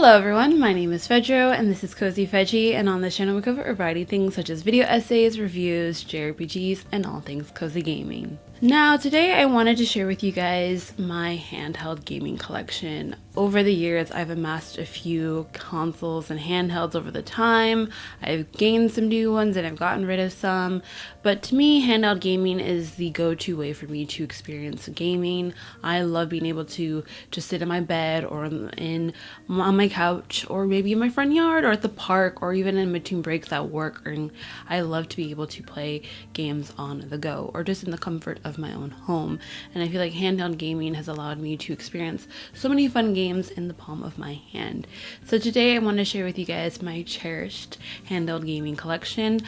Hello everyone, my name is Fedro and this is Cozy Veggie, and on this channel we cover a variety of things such as video essays, reviews, JRPGs, and all things cozy gaming. Now today I wanted to share with you guys my handheld gaming collection. Over the years I've amassed a few consoles and handhelds over the time. I've gained some new ones and I've gotten rid of some, but to me handheld gaming is the go-to way for me to experience gaming. I love being able to just sit in my bed or on my couch or maybe in my front yard or at the park or even in between breaks at work, and I love to be able to play games on the go or just in the comfort of my own home. And I feel like handheld gaming has allowed me to experience so many fun games in the palm of my hand. So today I want to share with you guys my cherished handheld gaming collection.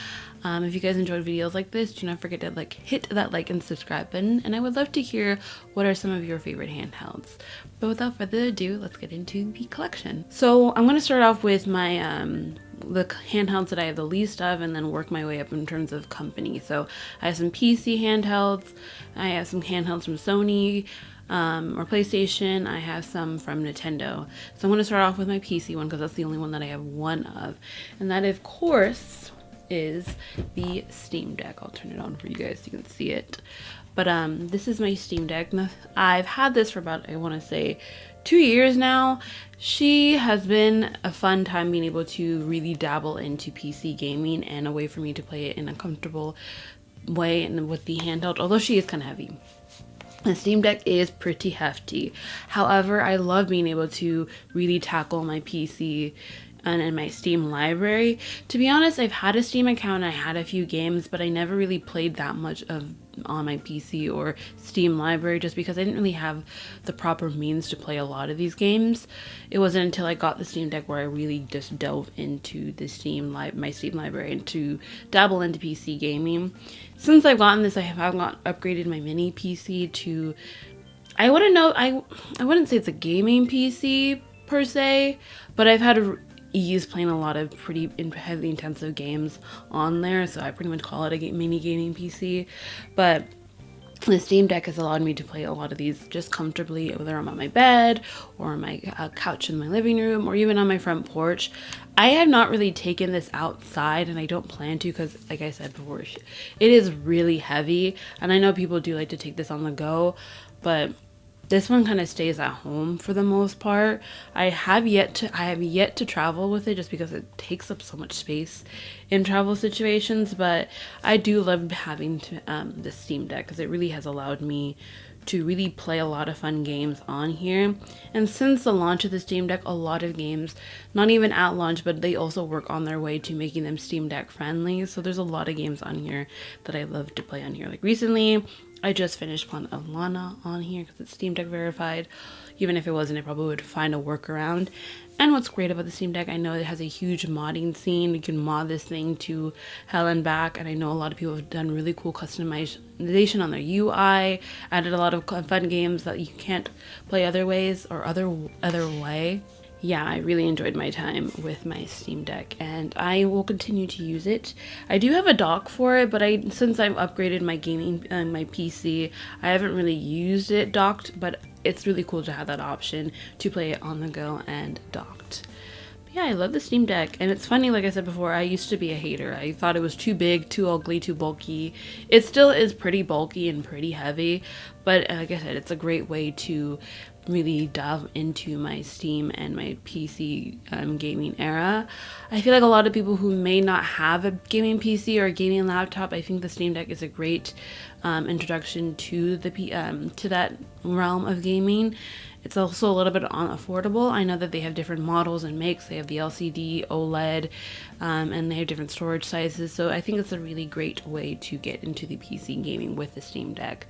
If you guys enjoyed videos like this, do not forget to hit that like and subscribe button, and I would love to hear what are some of your favorite handhelds. But without further ado, let's get into the collection. So I'm going to start off with my the handhelds that I have the least of and then work my way up in terms of company. So I have some PC handhelds, I have some handhelds from Sony or PlayStation, I have some from Nintendo. So I'm going to start off with my PC one because that's the only one that I have one of, and that of course is the Steam Deck. I'll turn it on for you guys so you can see it. But this is my Steam Deck. I've had this for about, I want to say, 2 years now. She has been a fun time being able to really dabble into PC gaming and a way for me to play it in a comfortable way and with the handheld, although she is kind of heavy. The Steam Deck is pretty hefty. However, I love being able to really tackle my PC and in my Steam library. To be honest, I've had a Steam account and I had a few games, but I never really played that much on my PC or Steam library just because I didn't really have the proper means to play a lot of these games. It wasn't until I got the Steam Deck where I really just dove into the my Steam library and to dabble into PC gaming. Since I've gotten this, I have upgraded my mini PC to, I wouldn't say it's a gaming PC per se, but I've had ease playing a lot of pretty heavily intensive games on there, so I pretty much call it a mini gaming PC. But the Steam Deck has allowed me to play a lot of these just comfortably, whether I'm on my bed or on my couch in my living room or even on my front porch. I have not really taken this outside, and I don't plan to because, like I said before, it is really heavy, and I know people do like to take this on the go, but this one kind of stays at home for the most part. I have yet to travel with it just because it takes up so much space in travel situations, but I do love having the Steam Deck because it really has allowed me to really play a lot of fun games on here. And since the launch of the Steam Deck, a lot of games, not even at launch, but they also work on their way to making them Steam Deck friendly. So there's a lot of games on here that I love to play on here. Like recently, I just finished playing Alana on here because it's Steam Deck verified. Even if it wasn't, I probably would find a workaround. And what's great about the Steam Deck, I know it has a huge modding scene. You can mod this thing to hell and back, and I know a lot of people have done really cool customization on their UI, added a lot of fun games that you can't play other ways or other way. Yeah, I really enjoyed my time with my Steam Deck, and I will continue to use it. I do have a dock for it, but since I've upgraded my gaming my PC, I haven't really used it docked, but it's really cool to have that option to play it on the go and docked. But yeah, I love the Steam Deck, and it's funny, like I said before, I used to be a hater. I thought it was too big, too ugly, too bulky. It still is pretty bulky and pretty heavy, but like I said, it's a great way to really dive into my Steam and my PC gaming era. I feel like a lot of people who may not have a gaming PC or a gaming laptop, I think the Steam Deck is a great introduction to to that realm of gaming. It's also a little bit unaffordable. I know that they have different models and makes. They have the LCD, OLED, and they have different storage sizes. So I think it's a really great way to get into the PC gaming with the Steam Deck.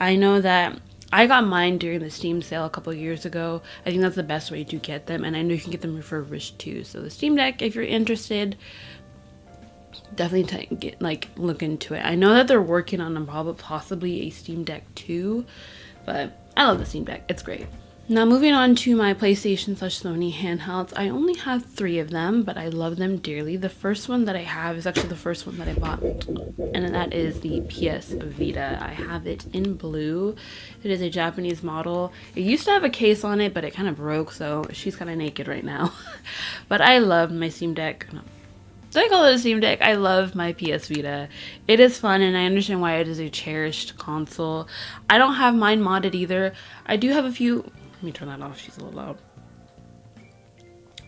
I know that I got mine during the Steam sale a couple of years ago. I think that's the best way to get them, and I know you can get them refurbished too. So the Steam Deck, if you're interested, definitely look into it. I know that they're working on possibly a Steam Deck 2, but I love the Steam Deck. It's great. Now moving on to my PlayStation slash Sony handhelds, I only have 3 of them, but I love them dearly. The first one that I have is actually the first one that I bought, and that is the PS Vita. I have it in blue. It is a Japanese model. It used to have a case on it, but it kind of broke, so she's kind of naked right now. But I love my Steam Deck. No, I call it a Steam Deck. I love my PS Vita. It is fun, and I understand why it is a cherished console. I don't have mine modded either. I do have a few. Let me turn that off. She's a little loud.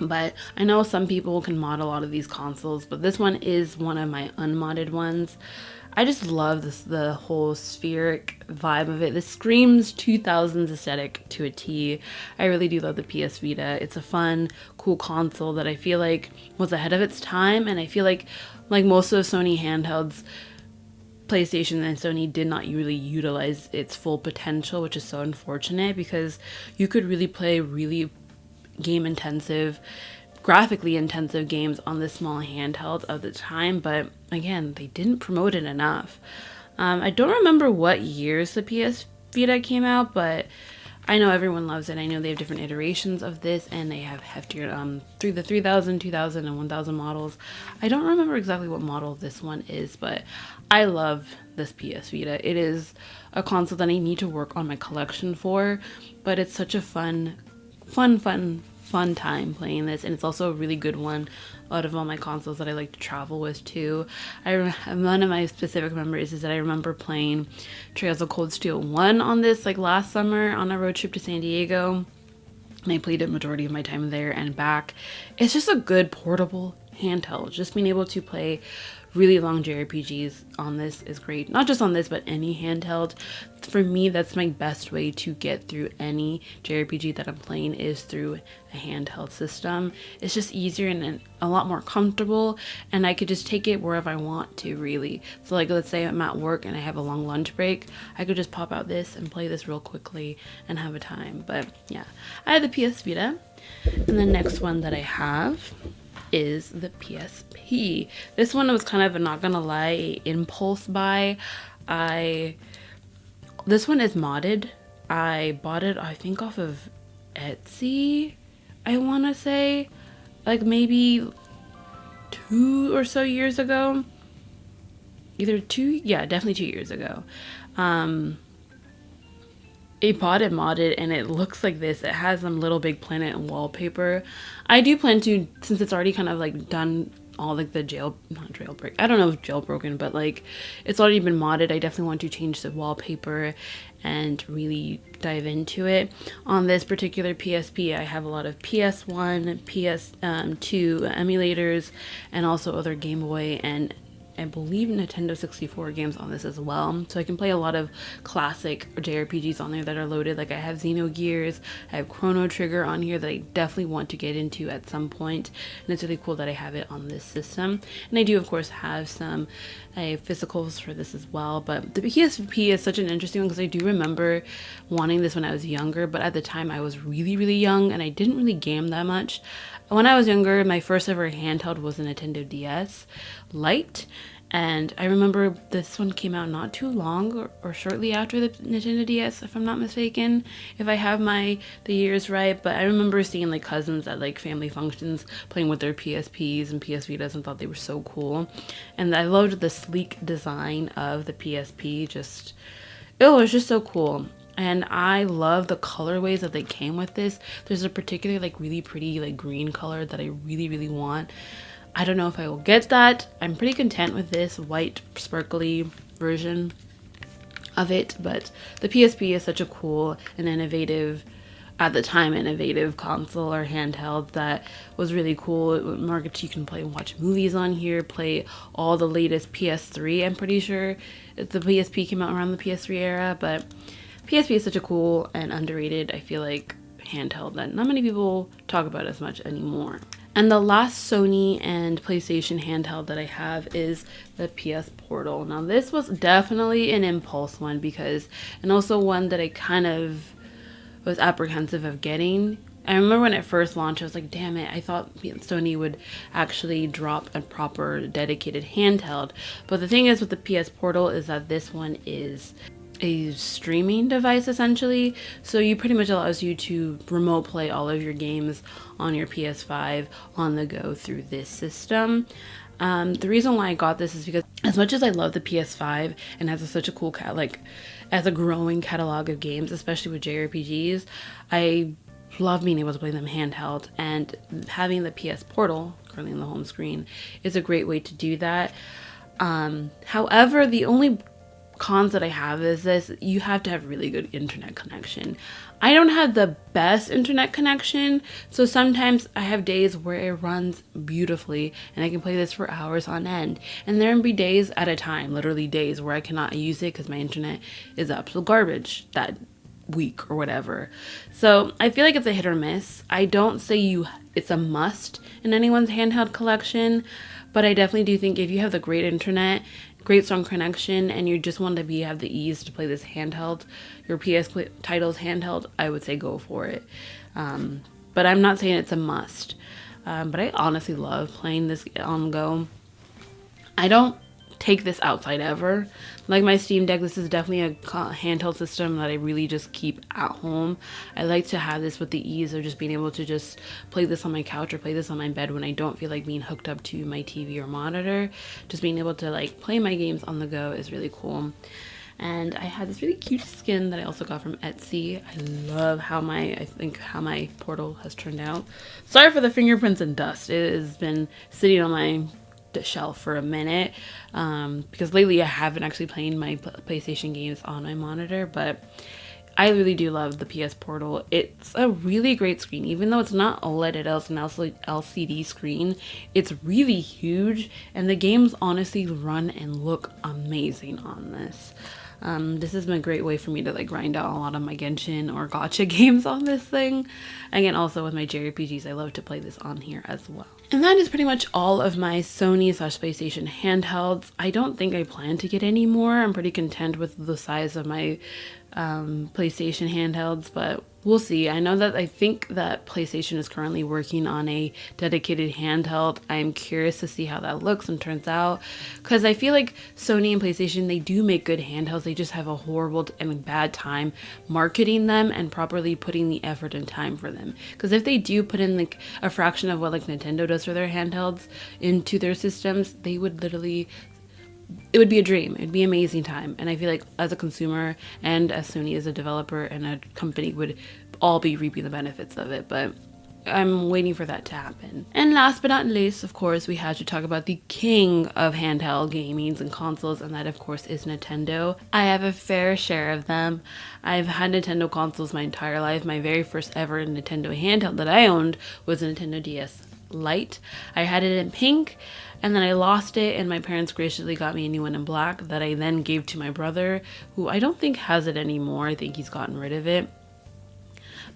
But I know some people can mod a lot of these consoles, but this one is one of my unmodded ones. I just love this, the whole spheric vibe of it. This screams 2000s aesthetic to a T. I really do love the PS Vita. It's a fun, cool console that I feel like was ahead of its time, and I feel like most of Sony handhelds, PlayStation and Sony did not really utilize its full potential, which is so unfortunate because you could really play really game intensive, graphically intensive games on this small handheld of the time, but again, they didn't promote it enough. I don't remember what years the PS Vita came out, but I know everyone loves it. I know they have different iterations of this, and they have heftier through the 3000, 2000, and 1000 models. I don't remember exactly what model this one is, but I love this PS Vita. It is a console that I need to work on my collection for, but it's such a fun time playing this, and it's also a really good one out of all my consoles that I like to travel with too. One of my specific memories is that I remember playing Trails of Cold Steel 1 on this last summer on a road trip to San Diego, and I played it majority of my time there and back. It's just a good portable handheld. Just being able to play really long JRPGs on this is great. Not just on this, but any handheld. For me, that's my best way to get through any JRPG that I'm playing is through a handheld system. It's just easier and a lot more comfortable, and I could just take it wherever I want to, really. So let's say I'm at work and I have a long lunch break, I could just pop out this and play this real quickly and have a time. But yeah, I have the PS Vita, and the next one that I have is the PSP. This one was kind of a, not gonna lie, impulse buy. This one is modded. I bought it, I think, off of Etsy, I want to say, maybe 2 or so years ago. Either 2, yeah, definitely 2 years ago. I bought it modded, and it looks like this. It has some Little Big Planet and wallpaper. I do plan to, since it's already kind of done all the not jailbreak, I don't know if jailbroken, but it's already been modded. I definitely want to change the wallpaper and really dive into it. On this particular PSP, I have a lot of PS1, PS2 emulators, and also other Game Boy and I believe Nintendo 64 games on this as well. So I can play a lot of classic JRPGs on there that are loaded. I have Xenogears, I have Chrono Trigger on here that I definitely want to get into at some point. And it's really cool that I have it on this system. And I do, of course, have some physicals for this as well. But the PSP is such an interesting one because I do remember wanting this when I was younger. But at the time, I was really, really young and I didn't really game that much. When I was younger, my first ever handheld was a Nintendo DS Lite, and I remember this one came out not too long or shortly after the Nintendo DS, if I'm not mistaken, if I have the years right. But I remember seeing cousins at family functions playing with their PSPs and PS Vitas and thought they were so cool. And I loved the sleek design of the PSP. It was just so cool. And I love the colorways that they came with this. There's a particular really pretty green color that I really, really want. I don't know if I will get that. I'm pretty content with this white sparkly version of it, but the PSP is such a cool and innovative, at the time, innovative console or handheld that was really cool. You can play and watch movies on here, play all the latest PS3. I'm pretty sure the PSP came out around the PS3 era, but PSP is such a cool and underrated, I feel handheld that not many people talk about as much anymore. And the last Sony and PlayStation handheld that I have is the PS Portal. Now this was definitely an impulse one and also one that I kind of was apprehensive of getting. I remember when it first launched, I was like, damn it, I thought Sony would actually drop a proper dedicated handheld. But the thing is with the PS Portal is that this one is a streaming device essentially. So you pretty much allows you to remote play all of your games on your PS5 on the go through this system. The reason why I got this is because as much as I love the PS5 and has such a cool as a growing catalog of games, especially with JRPGs, I love being able to play them handheld, and having the PS Portal currently on the home screen is a great way to do that. However, the only cons that I have is this: you have to have really good internet connection. I don't have the best internet connection, so sometimes I have days where it runs beautifully and I can play this for hours on end, and there will be days at a time, literally days, where I cannot use it because my internet is absolute garbage that week or whatever. So I feel like it's a hit or miss. I don't say it's a must in anyone's handheld collection, but I definitely do think if you have the great internet, great strong connection, and you just want to have the ease to play this handheld, your PS titles handheld, I would say go for it. But I'm not saying it's a must. But I honestly love playing this on the go. I don't take this outside ever. Like my Steam Deck, this is definitely a handheld system that I really just keep at home. I like to have this with the ease of just being able to just play this on my couch or play this on my bed when I don't feel like being hooked up to my TV or monitor. Just being able to like play my games on the go is really cool. And I had this really cute skin that I also got from Etsy. I love how my Portal has turned out. Sorry for the fingerprints and dust. It has been sitting on my shelf for a minute because lately I haven't actually played my PlayStation games on my monitor, but I really do love the PS Portal. It's a really great screen. Even though it's not OLED, it's an LCD screen. It's really huge, and the games honestly run and look amazing on this. This has been a great way for me to like grind out a lot of my Genshin or gacha games on this thing. Again, also with my JRPGs, I love to play this on here as well. And that is pretty much all of my Sony/PlayStation handhelds. I don't think I plan to get any more. I'm pretty content with the size of my PlayStation handhelds, but we'll see. I think that PlayStation is currently working on a dedicated handheld. I'm curious to see how that looks and turns out, because I feel like Sony and PlayStation, they do make good handhelds. They just have a horrible and bad time marketing them and properly putting the effort and time for them. Because if they do put in like a fraction of what like Nintendo does for their handhelds into their systems, they would literally, it would be a dream. It'd be an amazing time. And I feel like as a consumer and as Sony as a developer and a company would all be reaping the benefits of it. But I'm waiting for that to happen. And last but not least, of course, we have to talk about the king of handheld gamings and consoles, and that of course is Nintendo. I have a fair share of them. I've had Nintendo consoles my entire life. My very first ever Nintendo handheld that I owned was a Nintendo DS Lite. I had it in pink, and then I lost it, and my parents graciously got me a new one in black that I then gave to my brother, who I don't think has it anymore. I think he's gotten rid of it.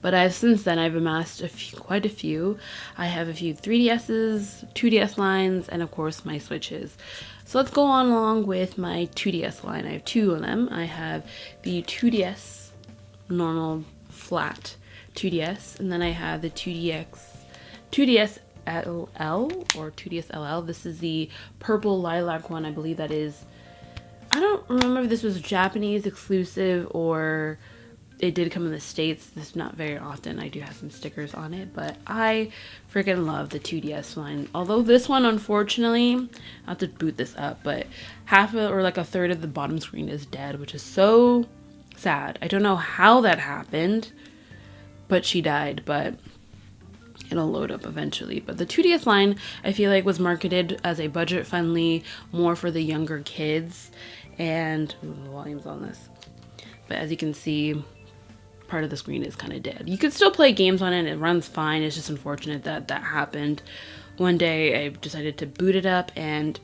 But since then, I've amassed quite a few. I have a few 3DSs, 2DS lines, and of course my Switches. So let's go on along with my 2DS line. I have two of them. I have the 2DS, normal flat 2DS, and then I have the 2DS LL or 2DS LL. This is the purple lilac one. I believe that is, I don't remember if this was Japanese exclusive or it did come in the States. This is not very often. I do have some stickers on it, but I freaking love the 2DS line. Although this one, unfortunately, I have to boot this up, but half of, or like a third of the bottom screen is dead, which is so sad. I don't know how that happened, but she died, but it'll load up eventually. But the 2DS line, I feel like, was marketed as a budget-friendly, more for the younger kids, and the volume's on this. But as you can see, part of the screen is kind of dead. You could still play games on it, it runs fine. It's just unfortunate that that happened. One day I decided to boot it up and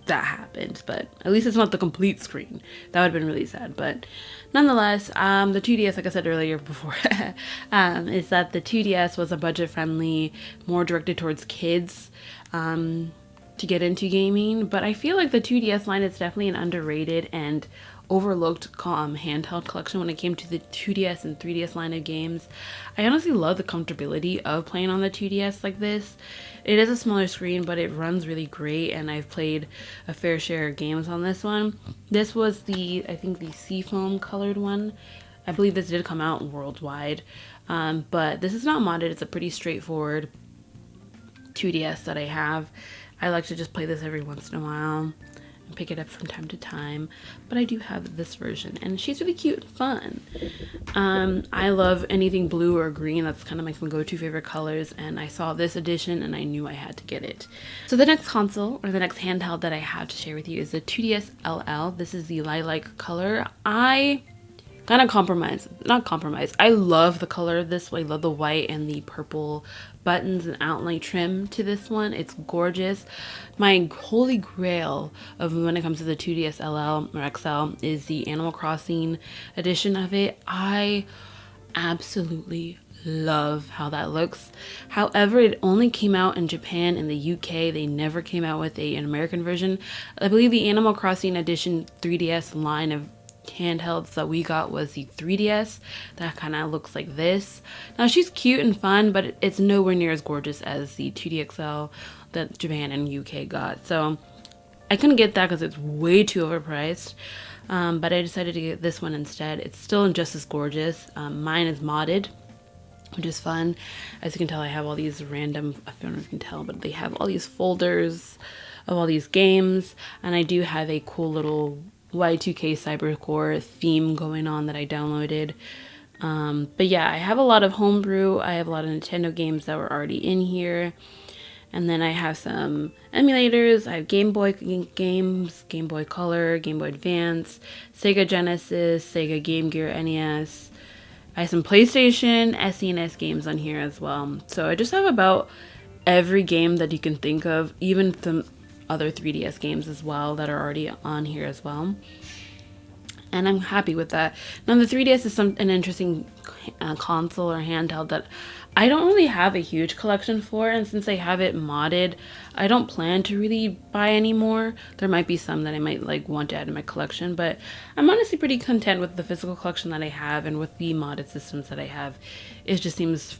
that happened, but at least it's not the complete screen. That would have been really sad. But nonetheless, the 2DS, like I said earlier before, is that the 2DS was a budget-friendly, more directed towards kids to get into gaming. But I feel like the 2DS line is definitely an underrated and overlooked handheld collection when it came to the 2DS and 3DS line of games. I honestly love the comfortability of playing on the 2DS like this. It is a smaller screen, but it runs really great, and I've played a fair share of games on this one. This was I think the seafoam colored one. I believe this did come out worldwide, but this is not modded. It's a pretty straightforward 2DS that I have. I like to just play this every once in a while and pick it up from time to time, but I do have this version, and she's really cute and fun. I love anything blue or green. That's kind of my go-to favorite colors, and I saw this edition and I knew I had to get it. So the next console, or the next handheld that I have to share with you, is the 2DS LL. This is the lilac color. I kind of not compromise. I love the color of this. I love the white and the purple buttons and outline trim to this one. It's gorgeous. My holy grail of when it comes to the 2DS LL or XL is the Animal Crossing edition of it. I absolutely love how that looks. However, it only came out in Japan and the UK. They never came out with an American version. I believe the Animal Crossing edition 3DS line of handhelds that we got was the 3DS that kind of looks like this. Now she's cute and fun, but it's nowhere near as gorgeous as the 2DXL that Japan and UK got. So I couldn't get that because it's way too overpriced. But I decided to get this one instead. It's still just as gorgeous. Mine is modded, which is fun. As you can tell, I have all these random, I don't know if you can tell, but they have all these folders of all these games, and I do have a cool little Y2K Cybercore theme going on that I downloaded. But yeah, I have a lot of homebrew. I have a lot of Nintendo games that were already in here. And then I have some emulators. I have Game Boy games, Game Boy Color, Game Boy Advance, Sega Genesis, Sega Game Gear, NES. I have some PlayStation, SNES games on here as well. So I just have about every game that you can think of, even some other 3DS games as well that are already on here as well. And I'm happy with that. Now the 3DS is an interesting console or handheld that I don't really have a huge collection for, and since I have it modded, I don't plan to really buy any more. There might be some that I might want to add to my collection, but I'm honestly pretty content with the physical collection that I have, and with the modded systems that I have. It just seems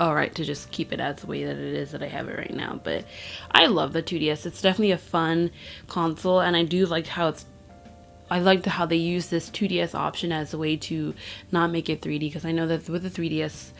alright to just keep it as the way that it is that I have it right now. But I love the 2DS. It's definitely a fun console, and I do like how how they use this 2DS option as a way to not make it 3D, because I know that with the 3DS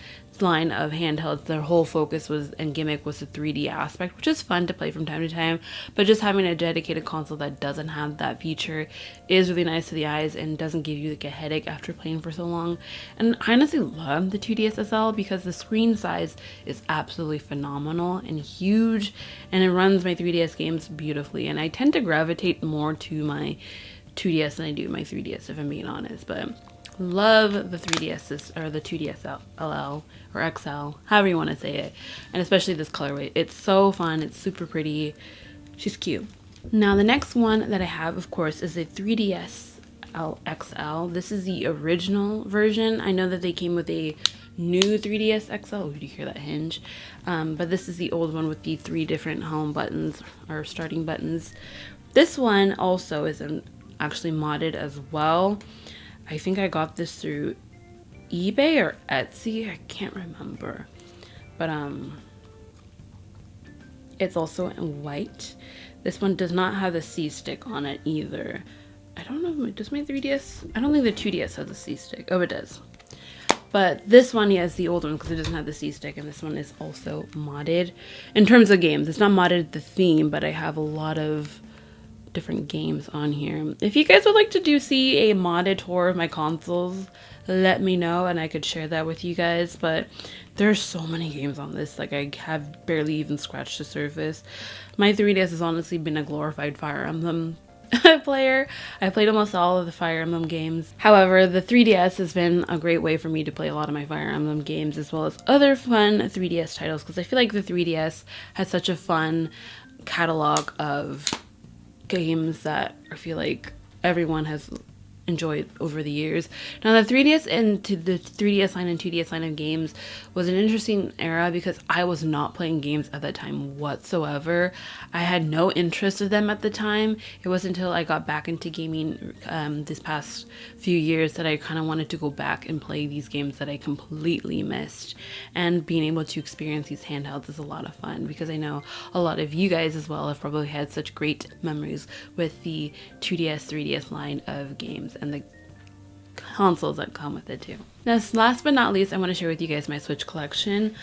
line of handhelds, their whole focus and gimmick was the 3D aspect, which is fun to play from time to time, but just having a dedicated console that doesn't have that feature is really nice to the eyes and doesn't give you a headache after playing for so long. And I honestly love the 2DS SL because the screen size is absolutely phenomenal and huge, and it runs my 3DS games beautifully, and I tend to gravitate more to my 2DS than I do my 3DS, if I'm being honest. But love the 3DS or the 2DS LL or XL, however you want to say it, and especially this colorway. It's so fun. It's super pretty. She's cute. Now the next one that I have, of course, is a 3DS XL. This is the original version. I know that they came with a new 3DS XL. Oh, do you hear that hinge? But this is the old one with the 3 different home buttons or starting buttons. This one also is actually modded as well. I think I got this through eBay or Etsy. I can't remember. But it's also in white. This one does not have the C stick on it either. I don't know. Does my 3DS? I don't think the 2DS has a C stick. Oh, it does. But this one, yes, the old one, because it doesn't have the C stick, and this one is also modded. In terms of games, it's not modded the theme, but I have a lot of different games on here. If you guys would like to see a modded tour of my consoles, let me know and I could share that with you guys. But there's so many games on this, I have barely even scratched the surface. My 3DS has honestly been a glorified Fire Emblem player. I played almost all of the Fire Emblem games. However, the 3DS has been a great way for me to play a lot of my Fire Emblem games, as well as other fun 3DS titles, because I feel like the 3DS has such a fun catalog of games that I feel like everyone has enjoyed over the years. Now the 3DS and to the 3DS line and 2DS line of games was an interesting era because I was not playing games at that time whatsoever. I had no interest in them at the time. It wasn't until I got back into gaming this past few years that I kind of wanted to go back and play these games that I completely missed. And being able to experience these handhelds is a lot of fun because I know a lot of you guys as well have probably had such great memories with the 2DS, 3DS line of games and the consoles that come with it too. Now, last but not least, I want to share with you guys my Switch collection.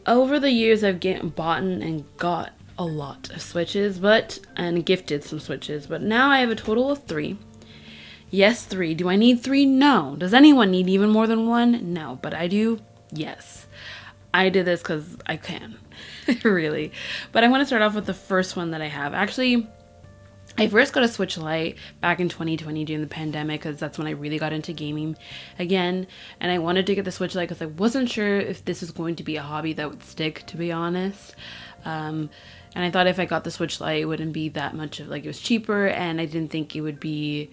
Over the years, I've bought and got a lot of Switches, and gifted some Switches, but now I have a total of 3. Yes, 3. Do I need 3? No. Does anyone need even more than 1? No, but I do. Yes. I did this because I can, really. But I want to start off with the first one that I have. Actually, I first got a Switch Lite back in 2020 during the pandemic because that's when I really got into gaming again. And I wanted to get the Switch Lite because I wasn't sure if this was going to be a hobby that would stick, to be honest. And I thought if I got the Switch Lite, it wouldn't be that much of, like, it was cheaper, and I didn't think it would be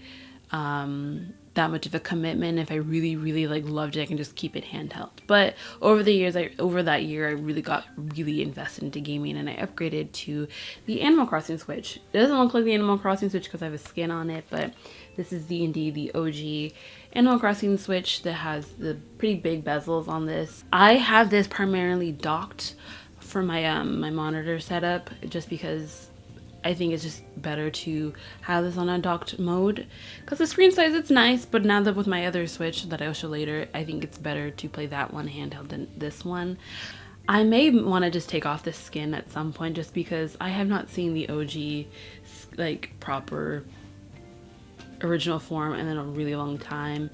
that much of a commitment. If I really, really loved it, I can just keep it handheld. But over the years, over that year, I really got invested into gaming, and I upgraded to the Animal Crossing Switch. It doesn't look like the Animal Crossing Switch because I have a skin on it, but this is indeed the OG Animal Crossing Switch that has the pretty big bezels on this. I have this primarily docked for my my monitor setup, just because I think it's just better to have this on a docked mode because the screen size, it's nice, but now that with my other Switch that I'll show later, I think it's better to play that one handheld than this one. I may want to just take off this skin at some point just because I have not seen the OG proper original form in a really long time.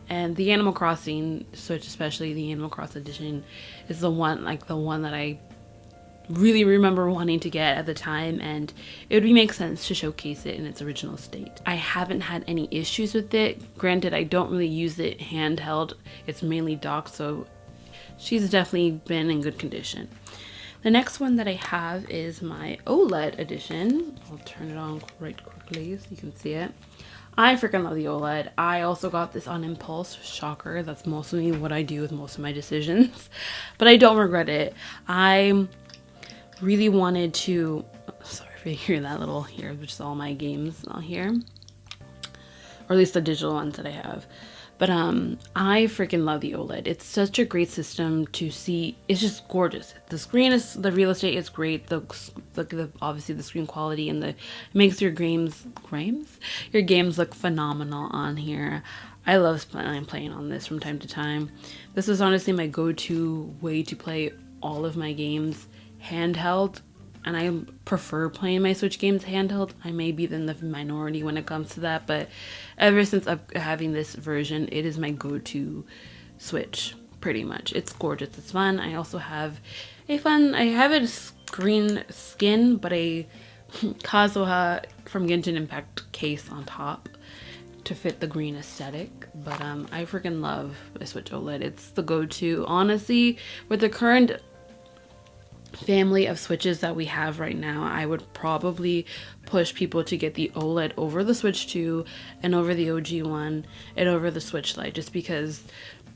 And the Animal Crossing Switch, especially the Animal Crossing edition, is the one that I really remember wanting to get at the time, and it would make sense to showcase it in its original state. I haven't had any issues with it. Granted, I don't really use it handheld. It's mainly docked, so she's definitely been in good condition. The next one that I have is my OLED edition. I'll turn it on right quickly so you can see it. I freaking love the OLED. I also got this on impulse. Shocker. That's mostly what I do with most of my decisions. But I don't regret it. I really wanted to, sorry if you hear that little here, which is all my games on here, or at least the digital ones that I have. But I freaking love the OLED. It's such a great system to see. It's just gorgeous. The screen is, the real estate is great. The obviously the screen quality and it makes your games look phenomenal on here. I love playing on this from time to time. This is honestly my go-to way to play all of my games handheld, and I prefer playing my Switch games handheld. I may be in the minority when it comes to that, but ever since having this version, it is my go-to Switch, pretty much. It's gorgeous, it's fun. I also have I have a green skin, but a Kazuha from Genshin Impact case on top to fit the green aesthetic. But I freaking love the Switch OLED. It's the go-to. Honestly, with the current family of Switches that we have right now, I would probably push people to get the OLED over the Switch 2 and over the OG one and over the Switch Lite, just because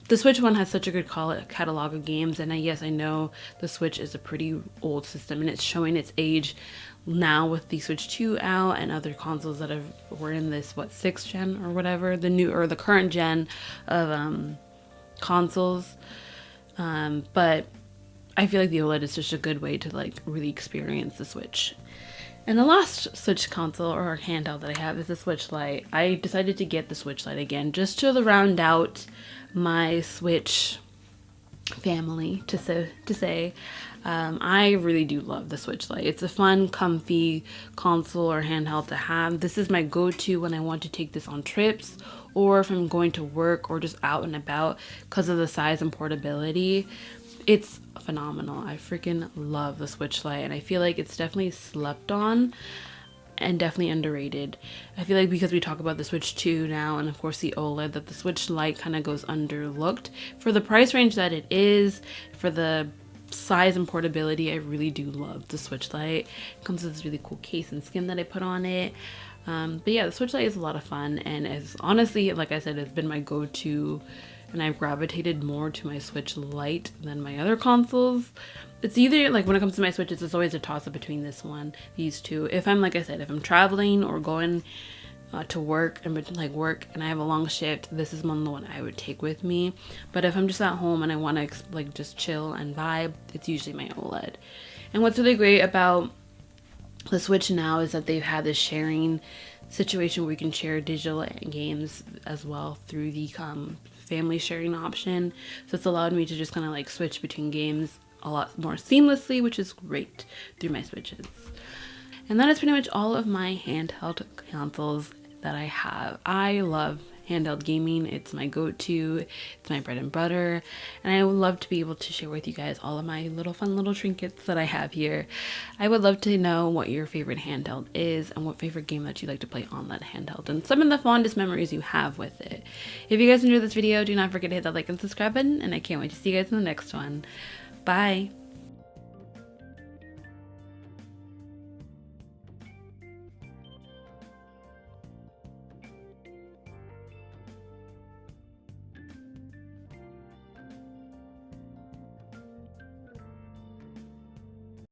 the Switch one has such a good catalog of games. And yes, I know the Switch is a pretty old system and it's showing its age now with the Switch 2 out and other consoles that were in this 6th gen or whatever, the current gen of consoles, but I feel like the OLED is just a good way to really experience the Switch. And the last Switch console or handheld that I have is the Switch Lite. I decided to get the Switch Lite again just to round out my Switch family, to say. I really do love the Switch Lite. It's a fun, comfy console or handheld to have. This is my go-to when I want to take this on trips, or if I'm going to work or just out and about because of the size and portability. It's phenomenal. I freaking love the Switch Lite, and I feel like it's definitely slept on and definitely underrated. I feel like because we talk about the Switch 2 now, and of course the OLED, that the Switch Lite kind of goes underlooked. For the price range that it is, for the size and portability, I really do love the Switch Lite. It comes with this really cool case and skin that I put on it. But yeah, the Switch Lite is a lot of fun, and it's honestly, like I said, it's been my go-to, and I've gravitated more to my Switch Lite than my other consoles. It's either, like, when it comes to my Switches, it's always a toss-up between these two. If I'm, like I said, if I'm traveling or going to work and like work and I have a long shift, this is one of the one I would take with me. But if I'm just at home and I want to like just chill and vibe, it's usually my OLED. And what's really great about the Switch now is that they've had this sharing situation where you can share digital games as well through the family sharing option. So it's allowed me to just kind of like switch between games a lot more seamlessly, which is great through my Switches. And that is pretty much all of my handheld consoles that I have. I love handheld gaming. It's my go-to. It's my bread and butter. And I would love to be able to share with you guys all of my little fun little trinkets that I have here. I would love to know what your favorite handheld is and what favorite game that you like to play on that handheld and some of the fondest memories you have with it. If you guys enjoyed this video, do not forget to hit that like and subscribe button, and I can't wait to see you guys in the next one. Bye!